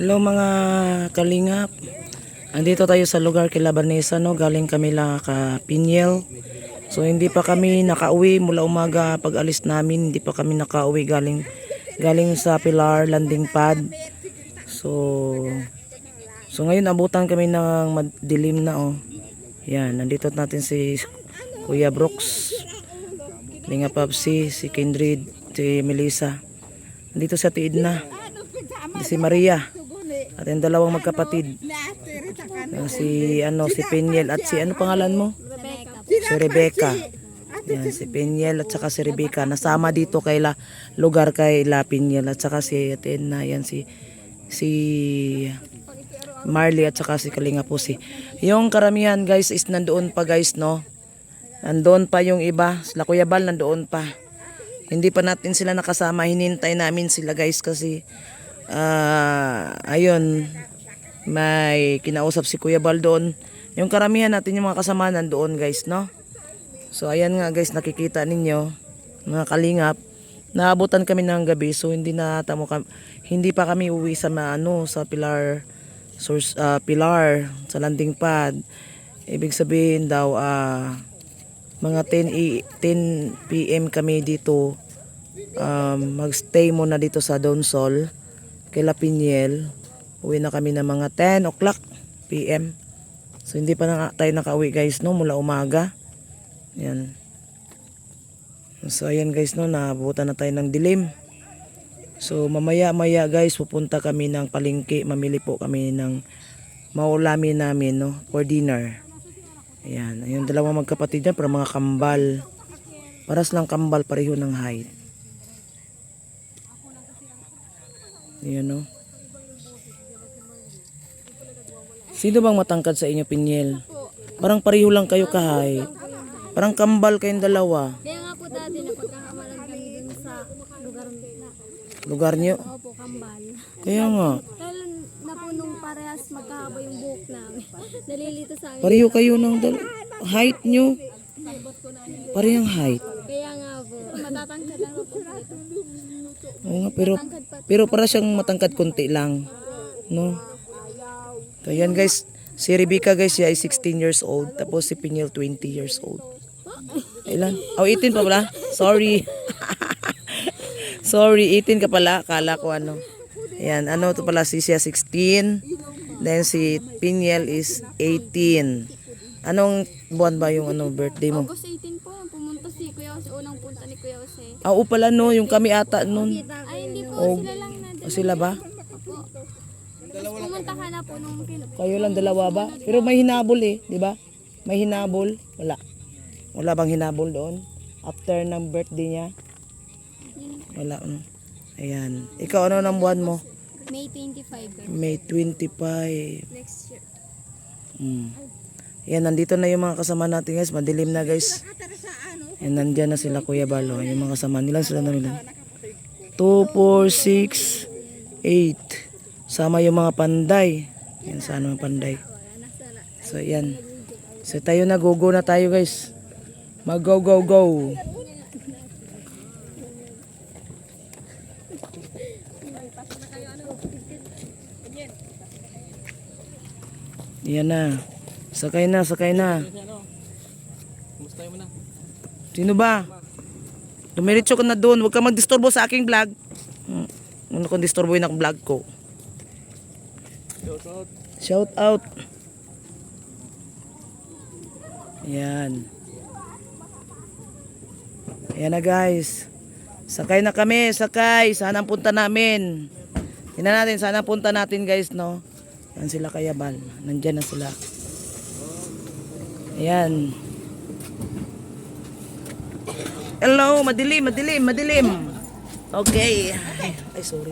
Hello mga kalingap. Andito tayo sa lugar kay Labanesa, no? Galing kami lang ka Pinyel. So hindi pa kami nakauwi mula umaga. Pag alis namin hindi pa kami nakauwi galing sa Pilar landing pad. So ngayon abutan kami ng madilim na, oh. Yan, nandito natin si Kuya Brooks, Linga Papsi, si Kindred, si Melissa. Nandito sa tiid na si Maria at yung dalawang magkapatid, si Pinyel at si pangalan mo? Si Rebecca. Yan, si Pinyel at saka si Rebecca nasama dito kay lugar kay Pinyel at saka si Atena, yan si Marley at saka si Kalinga Pusi. Yung karamihan guys is nandoon pa guys, no? Nandoon pa yung iba, sila Kuya Bal nandoon pa. Hindi pa natin sila nakasama, hinintay namin sila guys kasi ayun, may kinausap si Kuya Bal doon. Yung karamihan natin yung mga kasama nandoon guys, no? So ayan nga guys, nakikita ninyo mga kalingap, naabutan kami ng gabi, so hindi pa kami uwi sa sa Pilar Pilar sa landing pad. Ibig sabihin daw mga 10 PM kami dito, magstay muna dito sa Donsol kay Pinyel. Uwi na kami ng mga 10 o'clock PM. So hindi pa tayo nakauwi guys, no, mula umaga. Yan. So ayan guys, no, naabutan na tayo ng dilim. So mamaya guys, pupunta kami ng palengke, mamili po kami ng maulamin namin, no, for dinner. Ayan, yung dalawang magkapatid dyan, para mga kambal. Paras lang kambal, pareho ng height. Ayan, no. Sino bang matangkad sa inyo, Pinyel? Parang pareho lang kayo ka-height. Parang kambal kayong dalawa. Kaya nga po dati napagkakamalan kami dun sa lugar nyo? Opo, kambal. Kaya nga. Kaya na po nung parehas magkahaba yung buhok namin. Nalilito sa amin. Pareho kayo ng height nyo. Parehong height. Kaya nga po. Matatangkad lang po dito. Oo nga, pero para siyang matangkad konti lang, no? Kaya yan guys, si Rebecca guys, siya ay 16 years old, tapos si Pinyel 20 years old. Ilan? Oh, 18 pa pala. Sorry. Sorry, 18 ka pala. Kala ko Ayan, to pala, siya 16. Then si Pinyel is 18. Anong buwan ba yung birthday mo? August 18 po. Pumunta si Kuya Jose. Unang punta ni Kuya Jose. Pala no, yung kami ata nun. Ay, hindi po. Sila lang na. Sila ba? Opo. Pumunta ka na po nung Kayo lang dalawa ba? Pero may hinabol di ba? May hinabol? Wala. Wala bang hinabol doon? After ng birthday niya? Wala. Ayan. Ikaw, ano ng buwan mo? May 25. May 25. Next year. Ayan, nandito na yung mga kasama natin guys. Madilim na guys. Ayan, nandyan na sila Kuya Balo. Yung mga kasama nila, sila na nila. 2, 4, 6, 8. Sama yung mga panday. Yan, sana mga panday. So, yan. So, tayo na. Go na tayo guys. Mag-go. Yan na. Sakay na. Sino ba? Dumiretso ka na doon. Huwag ka mag-disturbo sa aking vlog. Ano kung disturboin ang vlog ko? Shout out. Yan. Ayan na guys. Sakay na kami. Saan ang punta namin? Tingnan natin. Saan ang punta natin guys, no? Yan sila Kuya Bal. Nandyan na sila. Ayan. Hello. Madilim. Okay. Ay, sorry.